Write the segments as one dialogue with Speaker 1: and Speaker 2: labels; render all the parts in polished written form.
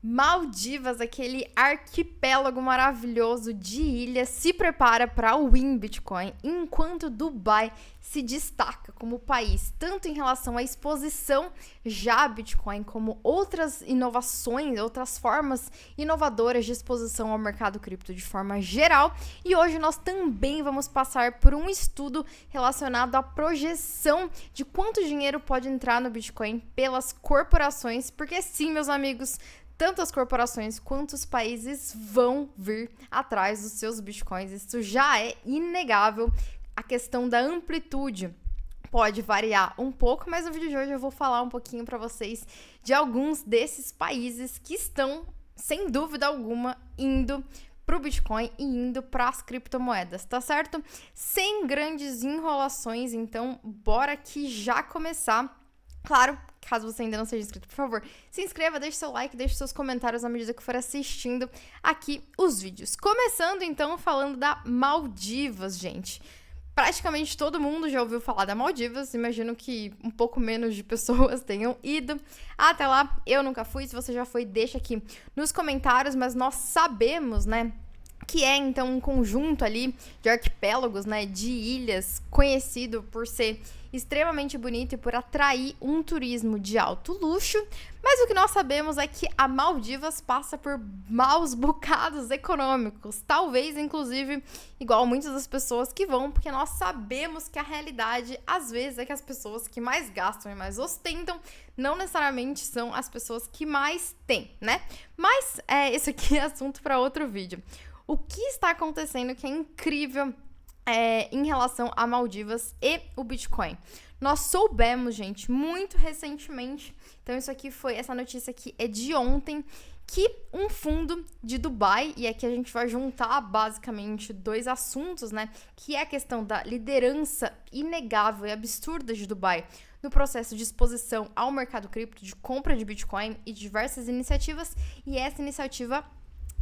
Speaker 1: Maldivas, aquele arquipélago maravilhoso de ilhas, se prepara para o win Bitcoin, enquanto Dubai se destaca como país, tanto em relação à exposição já a Bitcoin, como outras inovações, outras formas inovadoras de exposição ao mercado cripto de forma geral. E hoje nós também vamos passar por um estudo relacionado à projeção de quanto dinheiro pode entrar no Bitcoin pelas corporações, porque sim, meus amigos, tanto as corporações quanto os países vão vir atrás dos seus bitcoins. Isso já é inegável. A questão da amplitude pode variar um pouco, mas no vídeo de hoje eu vou falar um pouquinho para vocês de alguns desses países que estão, sem dúvida alguma, indo para o Bitcoin e indo para as criptomoedas, tá certo? Sem grandes enrolações, então bora que já começar. Claro, caso você ainda não seja inscrito, por favor, se inscreva, deixe seu like, deixe seus comentários à medida que for assistindo aqui os vídeos. Começando, então, falando da Maldivas, gente. Praticamente todo mundo já ouviu falar da Maldivas, imagino que um pouco menos de pessoas tenham ido até lá. Eu nunca fui, se você já foi, deixa aqui nos comentários, mas nós sabemos, né, que é, então, um conjunto ali de arquipélagos, né, de ilhas, conhecido por ser extremamente bonito e por atrair um turismo de alto luxo, mas o que nós sabemos é que a Maldivas passa por maus bocados econômicos, talvez, inclusive, igual muitas das pessoas que vão, porque nós sabemos que a realidade, às vezes, é que as pessoas que mais gastam e mais ostentam não necessariamente são as pessoas que mais têm, né? Mas, esse aqui é assunto para outro vídeo. O que está acontecendo que é incrível em relação a Maldivas e o Bitcoin? Nós soubemos, gente, muito recentemente, então essa notícia aqui é de ontem, que um fundo de Dubai, e aqui a gente vai juntar basicamente dois assuntos, né, que é a questão da liderança inegável e absurda de Dubai no processo de exposição ao mercado cripto, de compra de Bitcoin e diversas iniciativas, e essa iniciativa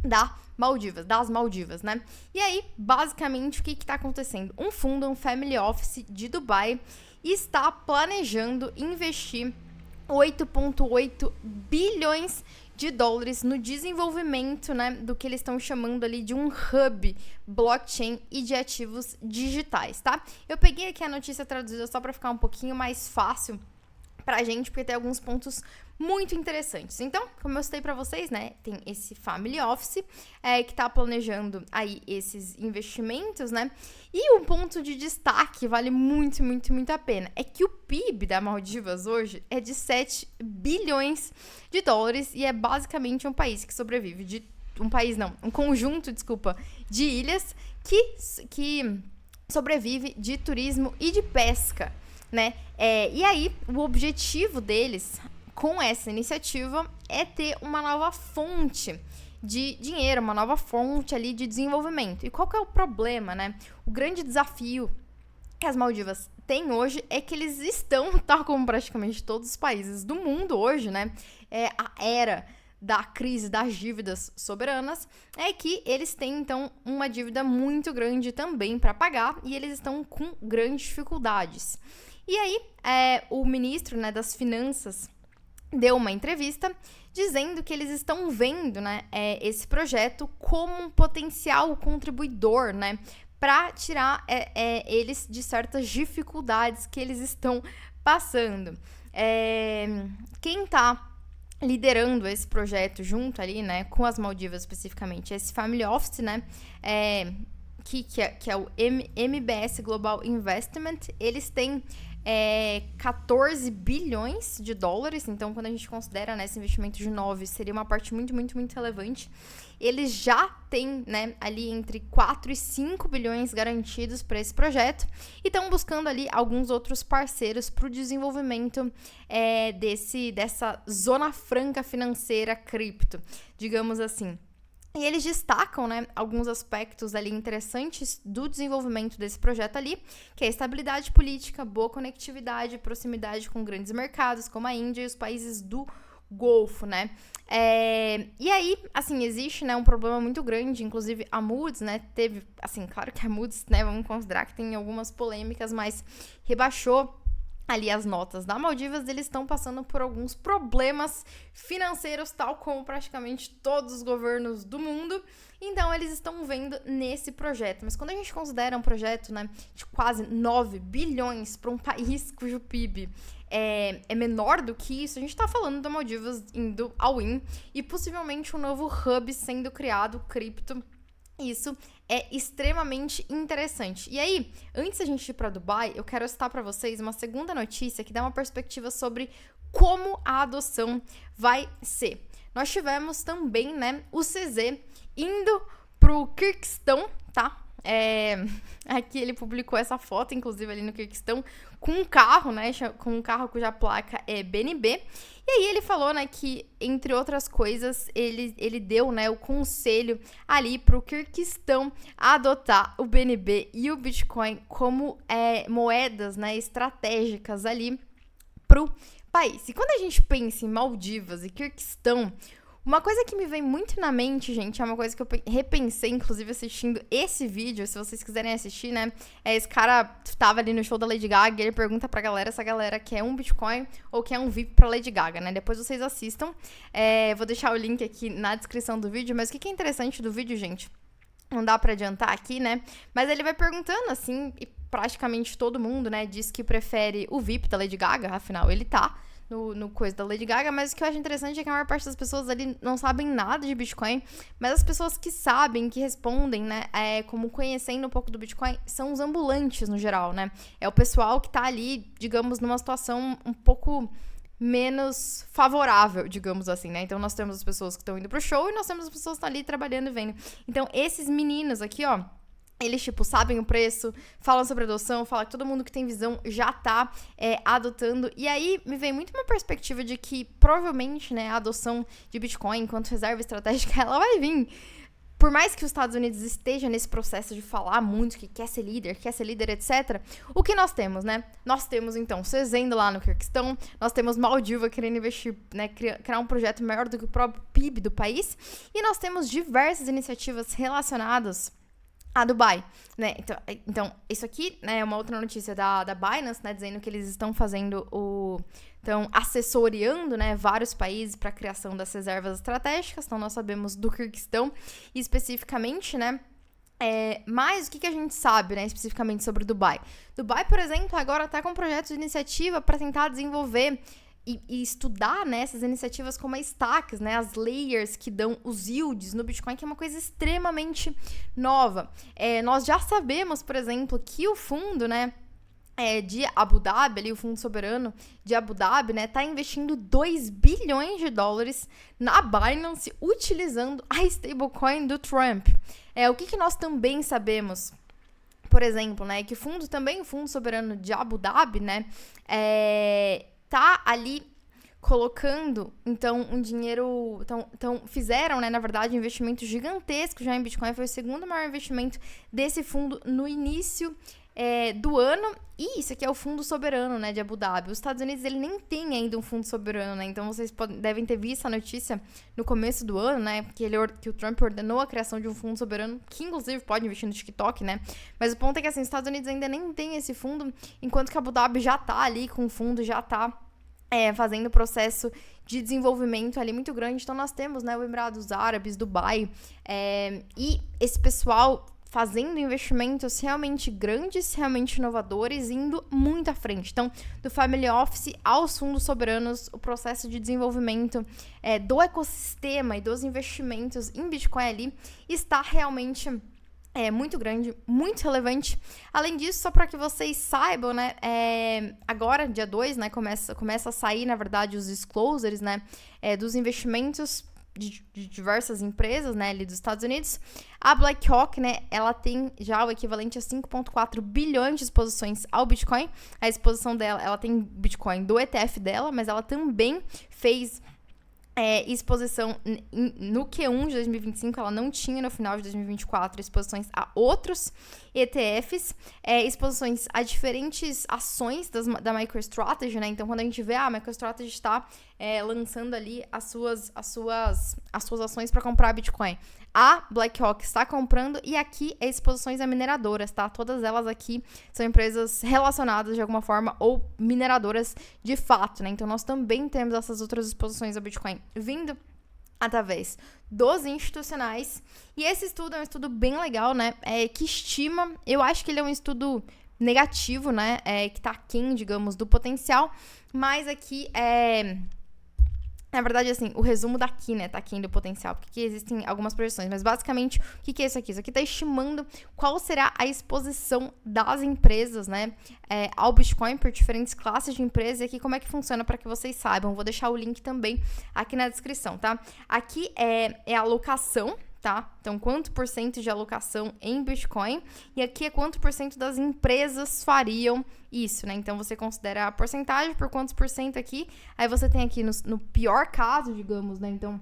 Speaker 1: das Maldivas, né? E aí, basicamente, o que está acontecendo? Um fundo, um family office de Dubai, está planejando investir 8,8 bilhões de dólares no desenvolvimento, né, do que eles estão chamando ali de um hub blockchain e de ativos digitais, tá? Eu peguei aqui a notícia traduzida só para ficar um pouquinho mais fácil pra gente, porque tem alguns pontos muito interessantes. Então, como eu citei pra vocês, né, tem esse family office que tá planejando aí esses investimentos, né, e um ponto de destaque vale muito, muito, muito a pena, é que o PIB da Maldivas hoje é de 7 bilhões de dólares e é basicamente um país que sobrevive de... um conjunto, de ilhas que sobrevive de turismo e de pesca, né? E aí, o objetivo deles com essa iniciativa é ter uma nova fonte de dinheiro, uma nova fonte ali de desenvolvimento. E qual que é o problema, né? O grande desafio que as Maldivas têm hoje é que eles estão, tal como praticamente todos os países do mundo hoje, né? A era da crise das dívidas soberanas, é que eles têm, então, uma dívida muito grande também para pagar e eles estão com grandes dificuldades. E aí, o ministro, né, das Finanças deu uma entrevista dizendo que eles estão vendo, né, esse projeto como um potencial contribuidor, né, para tirar eles de certas dificuldades que eles estão passando. Quem está liderando esse projeto junto ali, né, com as Maldivas especificamente, esse family office, né, que é o MBS Global Investment, eles têm 14 bilhões de dólares, então quando a gente considera, né, esse investimento de 9, seria uma parte muito, muito, muito relevante. Eles já têm, né, ali entre 4 e 5 bilhões garantidos para esse projeto e estão buscando ali alguns outros parceiros para o desenvolvimento dessa zona franca financeira cripto, digamos assim. E eles destacam, né, alguns aspectos ali interessantes do desenvolvimento desse projeto ali, que é a estabilidade política, boa conectividade, proximidade com grandes mercados, como a Índia e os países do Golfo, né? E aí, assim, existe, né, um problema muito grande, inclusive a Moody's, né, teve, assim, claro que a Moody's, né, vamos considerar que tem algumas polêmicas, mas rebaixou ali as notas da Maldivas, eles estão passando por alguns problemas financeiros, tal como praticamente todos os governos do mundo. Então, eles estão vendo nesse projeto. Mas quando a gente considera um projeto, né, de quase 9 bilhões para um país cujo PIB é menor do que isso, a gente está falando da Maldivas indo ao in e possivelmente um novo hub sendo criado, cripto. Isso é extremamente interessante. E aí, antes da gente ir para Dubai, eu quero citar para vocês uma segunda notícia que dá uma perspectiva sobre como a adoção vai ser. Nós tivemos também, né, o CZ indo pro Quirguistão, tá? Aqui ele publicou essa foto, inclusive, ali no Quirguistão, com um carro, né? Com um carro cuja placa é BNB. E aí ele falou, né, que, entre outras coisas, ele deu, né, o conselho ali pro Quirguistão adotar o BNB e o Bitcoin como moedas, né, estratégicas ali pro país. E quando a gente pensa em Maldivas e Quirguistão, uma coisa que me vem muito na mente, gente, é uma coisa que eu repensei, inclusive, assistindo esse vídeo. Se vocês quiserem assistir, né? Esse cara tava ali no show da Lady Gaga e ele pergunta pra galera se a galera quer um Bitcoin ou quer um VIP pra Lady Gaga, né? Depois vocês assistam. Vou deixar o link aqui na descrição do vídeo. Mas o que é interessante do vídeo, gente? Não dá pra adiantar aqui, né? Mas ele vai perguntando, assim, e praticamente todo mundo, né, diz que prefere o VIP da Lady Gaga, afinal, ele tá no coisa da Lady Gaga, mas o que eu acho interessante é que a maior parte das pessoas ali não sabem nada de Bitcoin, mas as pessoas que sabem, que respondem, né, como conhecendo um pouco do Bitcoin, são os ambulantes no geral, né? É o pessoal que tá ali, digamos, numa situação um pouco menos favorável, digamos assim, né? Então, nós temos as pessoas que estão indo pro show e nós temos as pessoas que estão ali trabalhando e vendo. Então, esses meninos aqui, ó, eles, tipo, sabem o preço, falam sobre adoção, falam que todo mundo que tem visão já tá adotando. E aí, me vem muito uma perspectiva de que, provavelmente, né, a adoção de Bitcoin enquanto reserva estratégica, ela vai vir. Por mais que os Estados Unidos esteja nesse processo de falar muito que quer ser líder, etc., o que nós temos, né? Nós temos, então, CZ lá no Quirguistão, nós temos Maldiva querendo investir, né, criar um projeto maior do que o próprio PIB do país, e nós temos diversas iniciativas relacionadas a Dubai, né? Então, isso aqui, né, é uma outra notícia da Binance, né, dizendo que eles estão fazendo estão assessoreando, né, vários países para a criação das reservas estratégicas. Então, nós sabemos do Quirguistão especificamente, né? Mas o que a gente sabe, né, especificamente sobre Dubai? Dubai, por exemplo, agora está com um projeto de iniciativa para tentar desenvolver e estudar, né, essas iniciativas como as stacks, né, as layers que dão os yields no Bitcoin, que é uma coisa extremamente nova. Nós já sabemos, por exemplo, que o fundo, né, de Abu Dhabi, ali, o fundo soberano de Abu Dhabi, né, tá investindo 2 bilhões de dólares na Binance utilizando a stablecoin do Trump. O que nós também sabemos, por exemplo, né, que o fundo soberano de Abu Dhabi, né, tá ali colocando, então, um dinheiro. Então fizeram, né, na verdade, um investimento gigantesco já em Bitcoin. Foi o segundo maior investimento desse fundo no início do ano. E isso aqui é o fundo soberano, né, de Abu Dhabi. Os Estados Unidos, ele nem tem ainda um fundo soberano, né? Então vocês devem ter visto a notícia no começo do ano, né, que o Trump ordenou a criação de um fundo soberano, que inclusive pode investir no TikTok, né? Mas o ponto é que, assim, os Estados Unidos ainda nem tem esse fundo, enquanto que Abu Dhabi já tá ali com o fundo, já tá fazendo o processo de desenvolvimento ali muito grande. Então, nós temos, né, o Emirados Árabes, Dubai, e esse pessoal fazendo investimentos realmente grandes, realmente inovadores, indo muito à frente. Então, do Family Office aos fundos soberanos, o processo de desenvolvimento do ecossistema e dos investimentos em Bitcoin ali está realmente muito grande, muito relevante. Além disso, só para que vocês saibam, né, agora, dia 2, né, começa a sair, na verdade, os disclosures, né, dos investimentos de diversas empresas, né, ali dos Estados Unidos. A BlackRock, né, ela tem já o equivalente a 5,4 bilhões de exposições ao Bitcoin. A exposição dela, ela tem Bitcoin do ETF dela, mas ela também fez exposição no Q1 de 2025, ela não tinha no final de 2024 exposições a outros ETFs, exposições a diferentes ações da MicroStrategy, né? Então, quando a gente vê, a MicroStrategy está lançando ali as suas ações para comprar Bitcoin. A BlackRock está comprando e aqui é exposições a mineradoras, tá? Todas elas aqui são empresas relacionadas de alguma forma ou mineradoras de fato, né? Então, nós também temos essas outras exposições a Bitcoin vindo através dos institucionais. E esse estudo é um estudo bem legal, né? Que estima, eu acho que ele é um estudo negativo, né? Que tá aquém, digamos, do potencial, mas aqui na verdade, assim, o resumo daqui, né, tá aqui do potencial, porque existem algumas projeções, mas basicamente, o que é isso aqui? Isso aqui tá estimando qual será a exposição das empresas, né, ao Bitcoin por diferentes classes de empresas, e aqui como é que funciona para que vocês saibam. Vou deixar o link também aqui na descrição, tá? Aqui é a alocação, tá? Então, quanto por cento de alocação em Bitcoin, e aqui é quanto por cento das empresas fariam isso, né? Então, você considera a porcentagem por quantos por cento aqui, aí você tem aqui no pior caso, digamos, né? Então,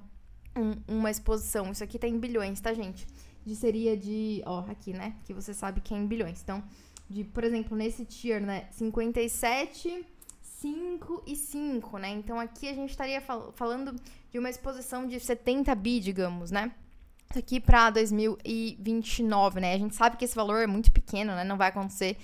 Speaker 1: uma exposição, isso aqui tá em bilhões, tá, gente? Seria de, aqui, né? Que você sabe que é em bilhões. Então, por exemplo, nesse tier, né? 57, 5 e 5, né? Então, aqui a gente estaria falando de uma exposição de 70 bi, digamos, né? Isso aqui para 2029, né? A gente sabe que esse valor é muito pequeno, né? Não vai acontecer.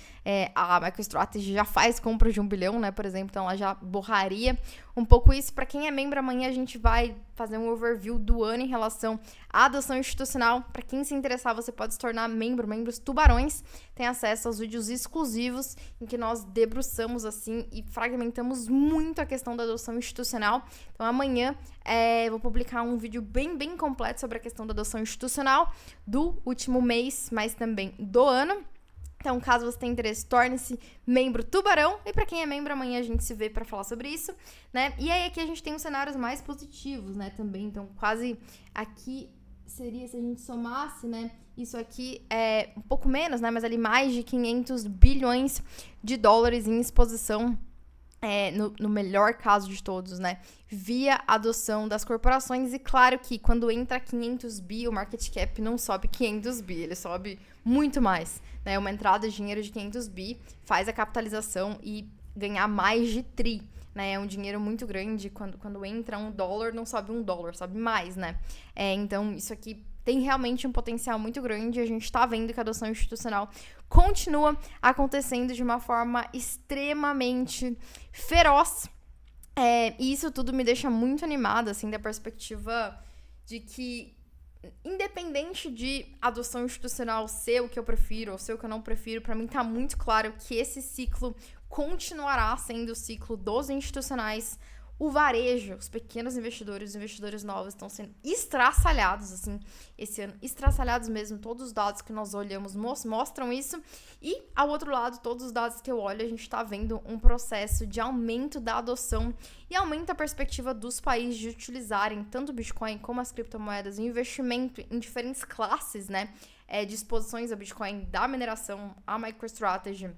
Speaker 1: A MicroStrategy já faz compra de 1 bilhão, né? Por exemplo, então ela já borraria um pouco isso. Para quem é membro, amanhã a gente vai fazer um overview do ano em relação à adoção institucional. Para quem se interessar, você pode se tornar membros tubarões. Tem acesso aos vídeos exclusivos em que nós debruçamos assim e fragmentamos muito a questão da adoção institucional. Então amanhã vou publicar um vídeo bem completo sobre a questão da adoção institucional do último mês, mas também do ano. Então, caso você tenha interesse, torne-se membro tubarão. E para quem é membro, amanhã a gente se vê para falar sobre isso, né? E aí aqui a gente tem os cenários mais positivos, né, também. Então, quase aqui seria, se a gente somasse, né, isso aqui é um pouco menos, né, mas ali mais de 500 bilhões de dólares em exposição, no melhor caso de todos, né, via adoção das corporações. E claro que quando entra 500 bi, o market cap não sobe 500 bi, ele sobe muito mais, né, uma entrada de dinheiro de 500 bi faz a capitalização e ganhar mais de tri, né, é um dinheiro muito grande. Quando entra $1, não sobe $1, sobe mais, né, então isso aqui tem realmente um potencial muito grande. A gente está vendo que a adoção institucional continua acontecendo de uma forma extremamente feroz. E isso tudo me deixa muito animada, assim, da perspectiva de que, independente de adoção institucional ser o que eu prefiro ou ser o que eu não prefiro, para mim tá muito claro que esse ciclo continuará sendo o ciclo dos institucionais. O varejo, os pequenos investidores, os investidores novos estão sendo estraçalhados, assim, esse ano, estraçalhados mesmo. Todos os dados que nós olhamos mostram isso. E, ao outro lado, todos os dados que eu olho, a gente está vendo um processo de aumento da adoção e aumenta a perspectiva dos países de utilizarem tanto o Bitcoin como as criptomoedas em investimento em diferentes classes, né, de exposições a Bitcoin, da mineração, a MicroStrategy,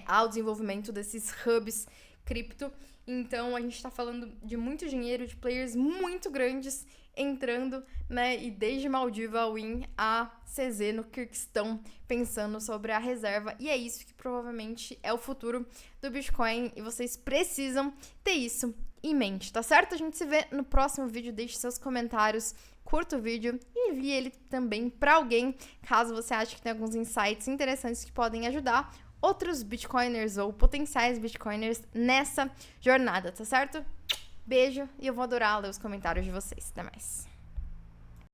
Speaker 1: ao desenvolvimento desses hubs cripto. Então, a gente está falando de muito dinheiro, de players muito grandes entrando, né? E desde Maldiva Win a CZ no Kirguistão pensando sobre a reserva. E é isso que provavelmente é o futuro do Bitcoin. E vocês precisam ter isso em mente, tá certo? A gente se vê no próximo vídeo. Deixe seus comentários, curta o vídeo e envie ele também para alguém, caso você ache que tem alguns insights interessantes que podem ajudar outros Bitcoiners ou potenciais Bitcoiners nessa jornada, tá certo? Beijo e eu vou adorar ler os comentários de vocês. Até mais.